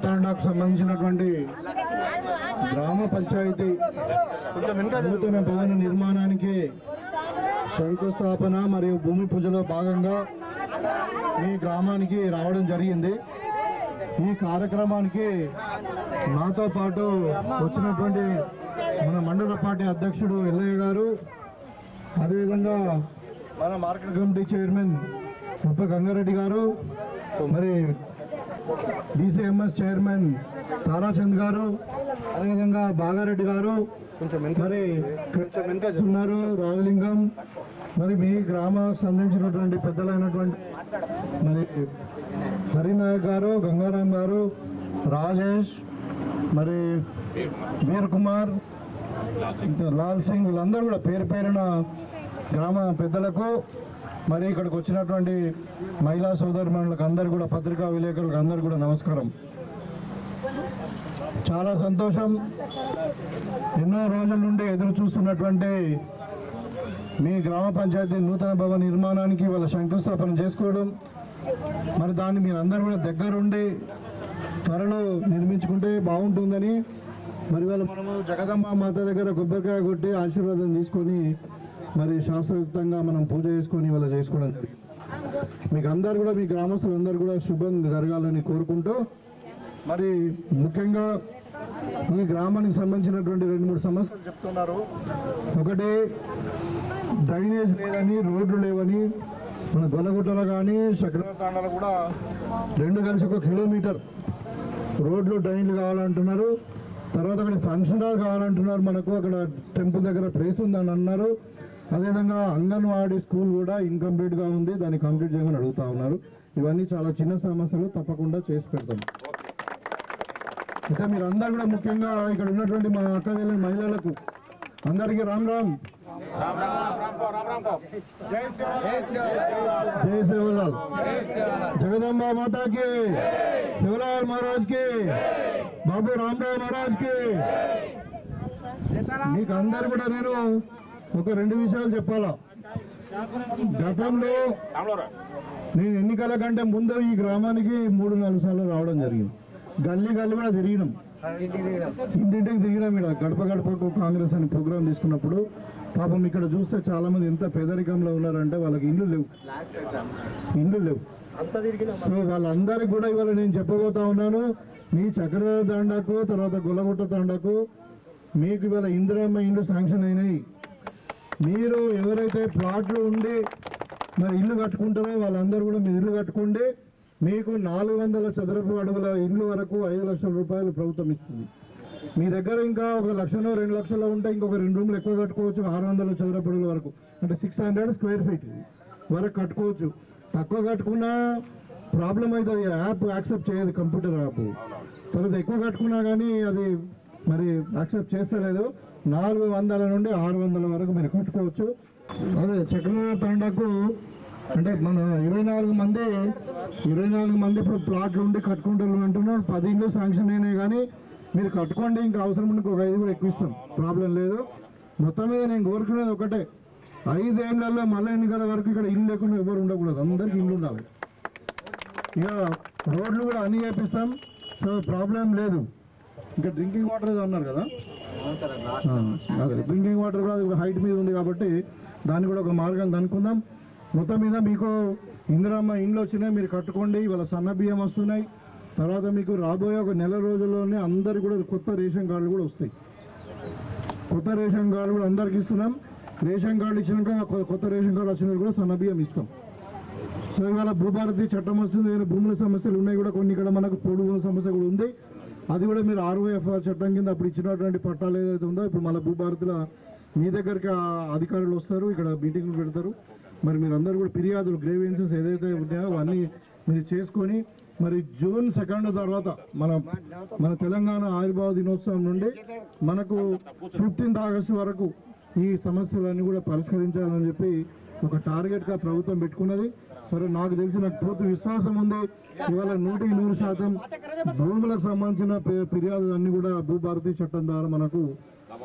తాండాకు సంబంధించినటువంటి గ్రామ పంచాయతీ నూతన భవన నిర్మాణానికి శంకుస్థాపన మరియు భూమి పూజలో భాగంగా ఈ గ్రామానికి రావడం జరిగింది. ఈ కార్యక్రమానికి నాతో పాటు వచ్చినటువంటి మన మండల పార్టీ అధ్యక్షుడు ఎల్లయ్య గారు, అదేవిధంగా మన మార్కెట్ కమిటీ చైర్మన్ ఉప్ప గంగారెడ్డి గారు, మరి డిసిఎంఎస్ చైర్మన్ తారాచంద్ గారు, అదేవిధంగా బాగారెడ్డి గారు, మరి కొంచెం వెనుక ఉన్నారు రాజలింగం, మరి మీ గ్రామానికి సంబంధించినటువంటి పెద్దలైనటువంటి మరి హరినాయక్ గారు, గంగారాం గారు, రాజేష్, మరి వీర్ కుమార్, లాల్ సింగ్, వీళ్ళందరూ కూడా పేరు పేరున గ్రామ పెద్దలకు, మరి ఇక్కడికి వచ్చినటువంటి మహిళా సోదరుమణులకు అందరు కూడా, పత్రికా విలేకరులకు అందరు కూడా నమస్కారం. చాలా సంతోషం. ఎన్నో రోజుల నుండి ఎదురు చూస్తున్నటువంటి మీ గ్రామ పంచాయతీ నూతన భవన నిర్మాణానికి వాళ్ళ శంకుస్థాపన చేసుకోవడం, మరి దాన్ని మీరు అందరూ కూడా దగ్గరుండి త్వరలో నిర్మించుకుంటే బాగుంటుందని, మరి వాళ్ళ మనము జగదమ్మ మాత దగ్గర కొబ్బరికాయ కొట్టి ఆశీర్వాదం తీసుకొని మరి శాస్త్రయుక్తంగా మనం పూజ చేసుకొని వాళ్ళ చేసుకోవడం జరిగింది. మీకు అందరు కూడా, మీ గ్రామస్తులందరూ కూడా శుభం జరగాలని కోరుకుంటూ, మరి ముఖ్యంగా ఈ గ్రామానికి సంబంధించినటువంటి 2-3 సమస్యలు చెప్తున్నారు. ఒకటి, డ్రైనేజ్ లేదని, రోడ్లు లేవని, మన గొల్లగుట్టలో కానీ చక్రతాండలో కూడా 2 కలిసి 1 కిలోమీటర్ రోడ్లు డ్రైన్లు కావాలంటున్నారు. తర్వాత అక్కడ ఫంక్షన్ హాల్ కావాలంటున్నారు. మనకు అక్కడ టెంపుల్ దగ్గర ప్లేస్ ఉందని అన్నారు. అదేవిధంగా అంగన్వాడీ స్కూల్ కూడా ఇన్కంప్లీట్గా ఉంది, దాన్ని కంప్లీట్ చేయమని అడుగుతా ఉన్నారు. ఇవన్నీ చాలా చిన్న సమస్యలు, తప్పకుండా చేసి పెడతాం. అయితే మీరు అందరు కూడా, ముఖ్యంగా ఇక్కడ ఉన్నటువంటి మా అక్క చెల్లెలు మహిళలకు అందరికీ రామ్ రామ్, జై శివలాల్, జగదంబ మాతాకి, శివలాల్ మహారాజ్ కి, బాబు రామరావు మహారాజ్ కి. మీకు అందరు కూడా నేను ఒక 2 విషయాలు చెప్పాలా. గతంలో నేను ఎన్నికల కంటే ముందు ఈ గ్రామానికి 3-4 సార్లు రావడం జరిగింది. గల్లీ కూడా తిరిగినాం, ఇంటింటికి తిరిగినాం. ఇక్కడ గడప గడపకు కాంగ్రెస్ అని ప్రోగ్రాం తీసుకున్నప్పుడు పాపం ఇక్కడ చూస్తే చాలా మంది ఎంత పేదరికంలో ఉన్నారంటే వాళ్ళకి ఇండ్లు లేవు. సో వాళ్ళందరికీ కూడా ఇవాళ నేను చెప్పబోతా ఉన్నాను, మీ చక్ర తాండాకు, తర్వాత గొల్లగుట్ట తాండాకు మీకు ఇవాళ ఇందిరమ్మ ఇండ్లు శాంక్షన్ అయినాయి. మీరు ఎవరైతే ప్లాట్లు ఉండి మరి ఇల్లు కట్టుకుంటారో వాళ్ళందరూ కూడా మీరు ఇల్లు కట్టుకోండి. మీకు 400 చదరపు అడుగుల ఇల్లు వరకు 5 లక్షల రూపాయలు ప్రభుత్వం ఇస్తుంది. మీ దగ్గర ఇంకా 1 లక్షనో 2 లక్షలు ఉంటే ఇంకొక 2 రూమ్లు ఎక్కువ కట్టుకోవచ్చు. 600 చదరపు అడుగుల వరకు, అంటే 600 స్క్వేర్ ఫీట్ వరకు కట్టుకోవచ్చు. తక్కువ కట్టుకున్నా ప్రాబ్లం అవుతుంది, యాప్ యాక్సెప్ట్ చేయదు, కంప్యూటర్ యాప్. తర్వాత ఎక్కువ కట్టుకున్నా కానీ అది మరి యాక్సెప్ట్ చేస్తలేదు. 400 నుండి 600 వరకు మీరు కట్టుకోవచ్చు. అదే చక్ర తాండాకు అంటే మన 24 మంది ఇప్పుడు ప్లాట్లు ఉండి కట్టుకుంటారు అంటున్నారు. 10 ఇళ్ళు శాంక్షన్ అయినాయి, కానీ మీరు కట్టుకోండి. ఇంకా అవసరం ఉంటే ఒక 5 కూడా ఎక్కువ ఇస్తాం, ప్రాబ్లం లేదు. మొత్తం మీద నేను కోరుకునేది ఒకటే, 5 ఏళ్లలో మళ్ళీ ఎన్నికల వరకు ఇక్కడ ఇల్లు లేకుండా ఎవరు ఉండకూడదు, అందరికి ఇల్లు ఉండాలి. ఇక రోడ్లు కూడా అన్ని చేపిస్తాం, సో ప్రాబ్లం లేదు. ఇంకా డ్రింకింగ్ వాటర్ ఏదో అన్నారు కదా, డ్రింకింగ్ వాటర్ కూడా అది హైట్ మీద ఉంది కాబట్టి దాన్ని కూడా ఒక మార్గం అనుకుందాం. మొత్తం మీద మీకు ఇందిరమ్మ ఇండ్లు వచ్చినాయి, మీరు కట్టుకోండి. ఇవాళ సన్న బియ్యం వస్తున్నాయి. తర్వాత మీకు రాబోయే ఒక నెల రోజుల్లోనే అందరికి కూడా కొత్త రేషన్ కార్డులు కూడా వస్తాయి. కొత్త రేషన్ కార్డు కూడా అందరికి ఇస్తున్నాం. రేషన్ కార్డు ఇచ్చినాక కొత్త రేషన్ కార్డు వచ్చినప్పుడు కూడా సన్న బియ్యం ఇస్తాం. సో ఇవాళ భూభారతి చట్టం వస్తుంది, భూముల సమస్యలు ఉన్నాయి కూడా కొన్ని. ఇక్కడ మనకు పొడుగుల సమస్య కూడా ఉంది, అది కూడా మీరు ROFR చట్టం కింద అప్పుడు ఇచ్చినటువంటి పట్టాలు ఏదైతే ఉందో ఇప్పుడు మళ్ళీ భూభారతిలో మీ దగ్గరికి అధికారులు వస్తారు, ఇక్కడ మీటింగ్లు పెడతారు. మరి మీరు అందరూ కూడా ఫిర్యాదులు, గ్రీవెన్సెస్ ఏదైతే ఉన్నాయో అవన్నీ మీరు చేసుకొని, మరి June 2 తర్వాత మన తెలంగాణ ఆవిర్భావ దినోత్సవం నుండి మనకు 15th ఆగస్టు వరకు ఈ సమస్యలన్నీ కూడా పరిష్కరించాలని చెప్పి ఒక టార్గెట్గా ప్రభుత్వం పెట్టుకున్నది. సరే, నాకు తెలిసి నాకు పూర్తి విశ్వాసం ఉంది. ఇవాళ 100% భూములకు సంబంధించిన ఫిర్యాదులన్నీ కూడా భూభారతి చట్టం ద్వారా మనకు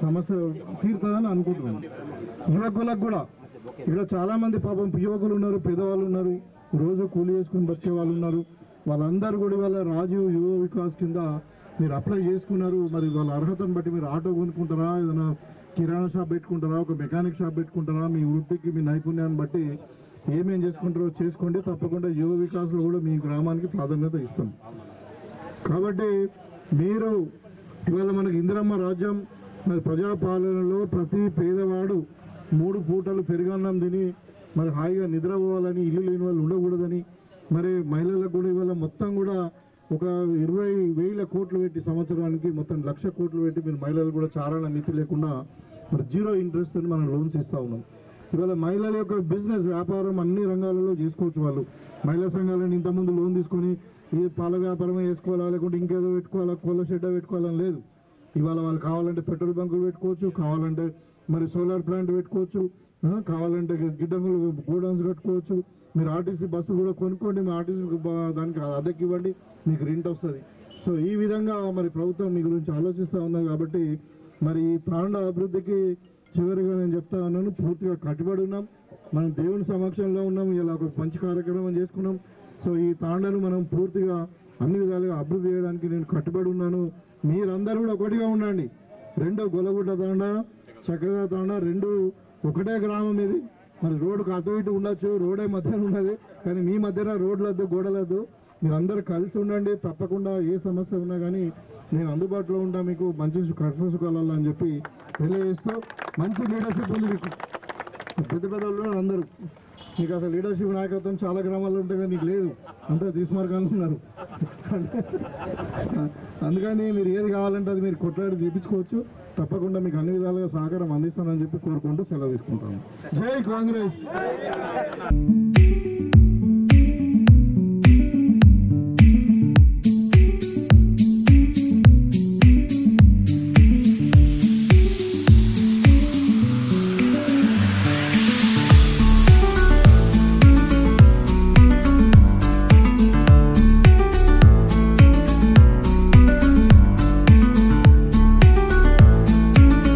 సమస్య తీరుతుందని అనుకుంటున్నాను. యువకులకు కూడా ఇక్కడ చాలా మంది పాపం యువకులు ఉన్నారు, పేదవాళ్ళు ఉన్నారు, రోజు కూలి చేసుకుని బతికే వాళ్ళు ఉన్నారు. వాళ్ళందరూ కూడా ఇవాళ రాజీవ్ యువ వికాస్ కింద మీరు అప్లై చేసుకున్నారు. మరి వాళ్ళ అర్హతను బట్టి మీరు ఆటో కొనుక్కుంటారా, ఏదైనా కిరాణా షాప్ పెట్టుకుంటారా, ఒక మెకానిక్ షాప్ పెట్టుకుంటారా, మీ వృత్తికి మీ నైపుణ్యాన్ని బట్టి ఏమేం చేసుకుంటారో చేసుకోండి. తప్పకుండా యువ వికాస్లో కూడా మీ గ్రామానికి ప్రాధాన్యత ఇస్తాం. కాబట్టి మీరు ఇవాళ మనకి ఇందిరమ్మ రాజ్యం మరి ప్రజాపాలనలో ప్రతి పేదవాడు 3 పూటలు పెరుగన్నం తిని మరి హాయిగా నిద్రపోవాలని, ఇల్లు లేని వాళ్ళు ఉండకూడదని, మరి మహిళలకు కూడా ఇవాళ మొత్తం కూడా ఒక 20,000 కోట్లు పెట్టి సంవత్సరానికి మొత్తం 1,00,000 కోట్లు పెట్టి మీరు మహిళలు కూడా చారణ నీతి లేకుండా మరి 0 ఇంట్రెస్ట్ అని మనం లోన్స్ ఇస్తూ ఉన్నాం. ఇవాళ మహిళల యొక్క బిజినెస్ వ్యాపారం అన్ని రంగాలలో చేసుకోవచ్చు. వాళ్ళు మహిళా సంఘాలను ఇంతకుముందు లోన్ తీసుకొని ఈ పాల వ్యాపారమే చేసుకోవాలా, లేకుంటే ఇంకేదో పెట్టుకోవాలా, కోళ్ళ షెడ్ పెట్టుకోవాలని లేదు. ఇవాళ వాళ్ళు కావాలంటే పెట్రోల్ బంకులు పెట్టుకోవచ్చు, కావాలంటే మరి సోలార్ ప్లాంట్ పెట్టుకోవచ్చు, కావాలంటే గిడ్డంగులు గోడౌన్స్ కట్టుకోవచ్చు. మీరు ఆర్టీసీ బస్సులు కూడా కొనుక్కోండి, మీ ఆర్టీసీ దానికి అద్దెకి ఇవ్వండి, మీకు రెంట్ వస్తుంది. సో ఈ విధంగా మరి ప్రభుత్వం మీ గురించి ఆలోచిస్తూ ఉన్నది. కాబట్టి మరి ఈ తాండా అభివృద్ధికి చివరిగా నేను చెప్తా ఉన్నాను, పూర్తిగా కట్టుబడి ఉన్నాం. మనం దేవుని సమక్షంలో ఉన్నాం, ఇలా ఒక మంచి కార్యక్రమం చేసుకున్నాం. సో ఈ తాండాను మనం పూర్తిగా అన్ని విధాలుగా అభివృద్ధి చేయడానికి నేను కట్టుబడి ఉన్నాను. మీరందరూ కూడా ఒకటిగా ఉండండి. 2 గొల్లగుట్ట తాండా, చక్కగా తాండా 2 ఒకటే గ్రామం. ఇది మరి రోడ్డుకు అటు ఇటు ఉండొచ్చు, రోడే మధ్యన ఉన్నది, కానీ మీ మధ్యన రోడ్లద్దు, గోడలద్దు. మీరందరూ కలిసి ఉండండి. తప్పకుండా ఏ సమస్య ఉన్నా కానీ నేను అందుబాటులో ఉంటా, మీకు మంచి కష్ట సుఖాలలో అని చెప్పి తెలియజేస్తూ, మంచి లీడర్షిప్ ఉంది మీకు. పెద్ద పెద్దలు అందరూ మీకు అసలు లీడర్షిప్ నాయకత్వం చాలా గ్రామాల్లో ఉంటే కానీ నీకు లేదు, అంతా తీసుమార్గాలు ఉన్నారు. అందుకని మీరు ఏది కావాలంటే అది మీరు కొట్లాడి తీపించుకోవచ్చు. తప్పకుండా మీకు అన్ని విధాలుగా సహకారం అందిస్తానని చెప్పి కోరుకుంటూ సెలవు తీసుకుంటాను. జై కాంగ్రెస్.